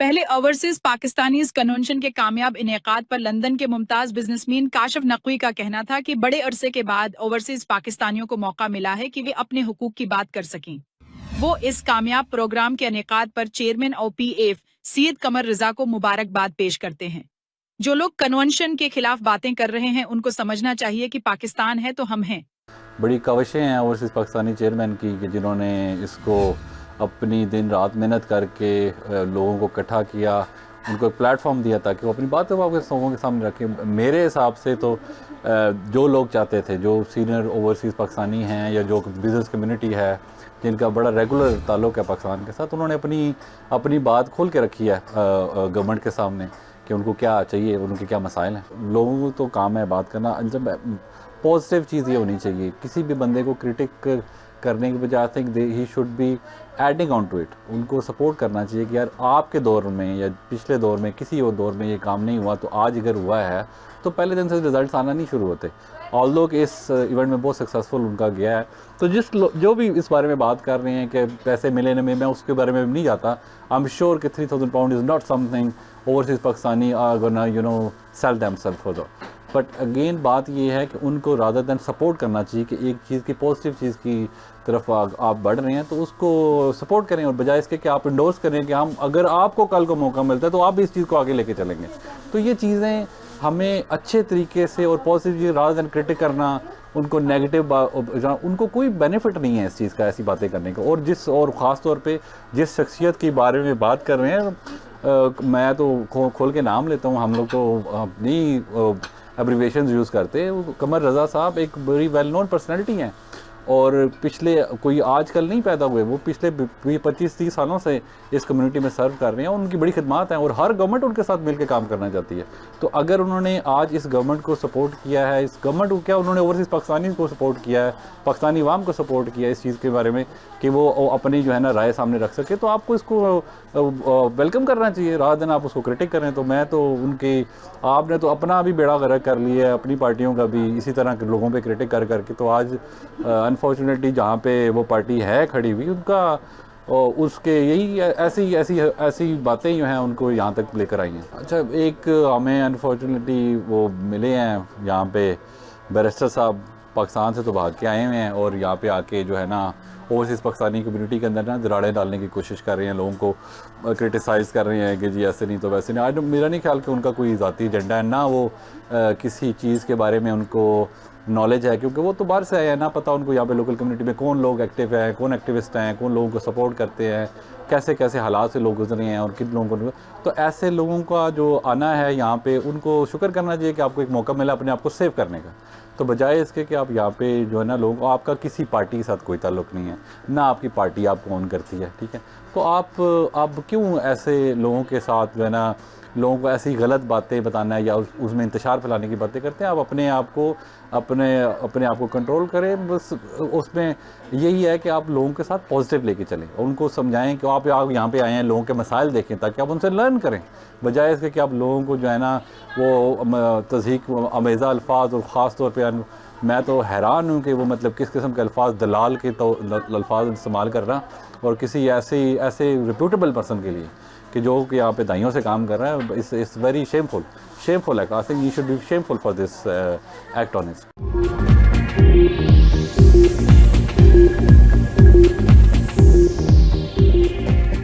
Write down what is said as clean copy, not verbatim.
پہلے overseas Pakistanis convention کے کامیاب انعقاد پر لندن کے ممتاز بزنس مین کاشف نقوی کا کہنا تھا کہ بڑے عرصے کے بعد اوورسیز پاکستانیوں کو موقع ملا ہے کہ وہ اپنے حقوق کی بات کر سکیں۔ وہ اس کامیاب پروگرام کے انعقاد پر چیئرمین OPF سید قمر رضا کو مبارکباد پیش کرتے ہیں۔ جو لوگ کنونشن کے خلاف باتیں کر رہے ہیں ان کو سمجھنا چاہیے کہ پاکستان ہے تو ہم ہیں۔ بڑی کوششیں ہیں اوورسیز پاکستانی چیئرمین کی کہ جنہوں نے اس کو اپنی دن رات محنت کر کے لوگوں کو اکٹھا کیا، ان کو ایک پلیٹ فارم دیا تاکہ وہ اپنی باتیں لوگوں کے سامنے رکھیں۔ میرے حساب سے تو جو لوگ چاہتے تھے، جو سینئر اوورسیز پاکستانی ہیں یا جو بزنس کمیونٹی ہے جن کا بڑا ریگولر تعلق ہے پاکستان کے ساتھ، انہوں نے اپنی بات کھول کے رکھی ہے گورنمنٹ کے سامنے کہ ان کو کیا چاہیے، ان کے کیا مسائل ہیں۔ لوگوں کو تو کام ہے بات کرنا، جب پازیٹیو چیز یہ ہونی چاہیے، کسی بھی بندے کو کرٹک کرنے کے بجائے I think he should be adding on to it, ان کو سپورٹ کرنا چاہیے کہ یار آپ کے دور میں یا پچھلے دور میں کسی اور دور میں یہ کام نہیں ہوا تو آج اگر ہوا ہے تو پہلے دن سے رزلٹس آنا نہیں شروع ہوتے۔ آلدو کہ اس ایونٹ میں بہت سکسیزفل ان کا گیا ہے، تو جو بھی اس بارے میں بات کر رہے ہیں کہ پیسے ملے نہ میں اس کے بارے میں نہیں جاتا۔ آئی ایم شیور کہ 3000 pound is not something overseas Pakistani are gonna sell themself for that. But again بات یہ ہے کہ ان کو رادر دین سپورٹ کرنا چاہیے کہ ایک چیز کی پازیٹیو چیز کی طرف آپ بڑھ رہے ہیں تو اس کو سپورٹ کریں، اور بجائے اس کے کہ آپ انڈورس کریں کہ ہم اگر آپ کو کل کو موقع ملتا ہے تو آپ بھی اس چیز کو آگے لے کے چلیں گے۔ تو یہ چیزیں ہمیں اچھے طریقے سے اور پازیٹیو رادر دین کرٹک کرنا، ان کو نیگیٹو ان کو کوئی بینیفٹ نہیں ہے اس چیز کا، ایسی باتیں کرنے کا۔ اور خاص طور پہ جس شخصیت کے بارے میں بات کر رہے ہیں، میں تو کھول کے نام لیتا ہوں، ہم لوگ تو اپنی ایبریویشنز یوز کرتے۔ قمر رضا صاحب ایک بڑی ویل نون پرسنالٹی ہیں، اور پچھلے کوئی آج کل نہیں پیدا ہوئے، وہ پچھلے 25-30 سالوں سے اس کمیونٹی میں سرو کر رہے ہیں، اور ان کی بڑی خدمات ہیں، اور ہر گورنمنٹ ان کے ساتھ مل کے کام کرنا چاہتی ہے۔ تو اگر انہوں نے آج اس گورنمنٹ کو سپورٹ کیا ہے، اس گورنمنٹ کو کیا انہوں نے اوورسیز پاکستانی کو سپورٹ کیا ہے، پاکستانی عوام کو سپورٹ کیا ہے اس چیز کے بارے میں کہ وہ اپنی جو ہے نا رائے سامنے رکھ سکے، تو آپ کو اس کو ویلکم کرنا چاہیے رات دن آپ اس کو کرٹک کریں۔ تو میں تو ان کی، آپ نے تو اپنا بھی بیڑا غرق کر لیا ہے، اپنی پارٹیوں کا بھی اسی طرح کے لوگوں پہ کرٹک کر کے، تو آج انفارچونیٹلی جہاں پہ وہ پارٹی ہے کھڑی ہوئی، ان کا اس کے یہی ایسی باتیں جو ہیں ان کو یہاں تک لے کر آئی ہیں۔ اچھا، ایک ہمیں انفارچونیٹلی وہ ملے ہیں یہاں پہ بیرسٹر صاحب، پاکستان سے تو بھاگ کے آئے ہوئے ہیں، اور یہاں پہ آ کے جو ہے نا اوورسیز پاکستانی کمیونٹی کے اندر نا دراڑیں ڈالنے کی کوشش کر رہے ہیں، لوگوں کو کرٹیسائز کر رہے ہیں کہ جی ایسے نہیں تو ویسے نہیں۔ میرا نہیں خیال کہ ان کا کوئی ذاتی ایجنڈا ہے، نہ وہ کسی چیز کے بارے میں ان کو نالج ہے، کیونکہ وہ تو باہر سے آئے ہیں، نہ پتہ ان کو یہاں پہ لوکل کمیونٹی میں کون لوگ ایکٹیو ہیں، کون ایکٹیوسٹ ہیں، کون لوگوں کو سپورٹ کرتے ہیں، کیسے حالات سے لوگ گزرے ہیں، اور کن لوگوں کو۔ تو ایسے لوگوں کا جو آنا ہے یہاں پہ، ان کو شکر کرنا چاہیے کہ آپ کو ایک موقع ملا اپنے آپ کو سیو کرنے کا، تو بجائے اس کے کہ آپ یہاں پہ جو ہے نا لوگوں کو، آپ کا کسی پارٹی کے ساتھ کوئی تعلق نہیں ہے، نہ آپ کی پارٹی آپ کو اون کرتی ہے، ٹھیک ہے، تو آپ کیوں ایسے لوگوں کے ساتھ جو ہے نا لوگوں کو ایسی غلط باتیں بتانا ہے یا اس میں انتشار پھیلانے کی باتیں کرتے ہیں۔ آپ اپنے آپ کو کنٹرول کریں، بس اس میں یہی ہے کہ آپ لوگوں کے ساتھ پازیٹیو لے کے چلیں، ان کو سمجھائیں کہ آپ یہاں پہ آئے ہیں، لوگوں کے مسائل دیکھیں تاکہ آپ ان سے لرن کریں، بجائے اس کے کہ آپ لوگوں کو جو ہے نا وہ تضحیک آمیزہ الفاظ، اور خاص طور پہ میں تو حیران ہوں کہ وہ مطلب کس قسم کے الفاظ، دلال کے الفاظ استعمال کر رہا، اور کسی ایسے ریپیوٹیبل پرسن کے لیے کہ جو کہ یہاں پہ دائیوں سے کام کر رہا ہے۔ it's very shameful act. I think you should be shameful for this act on it.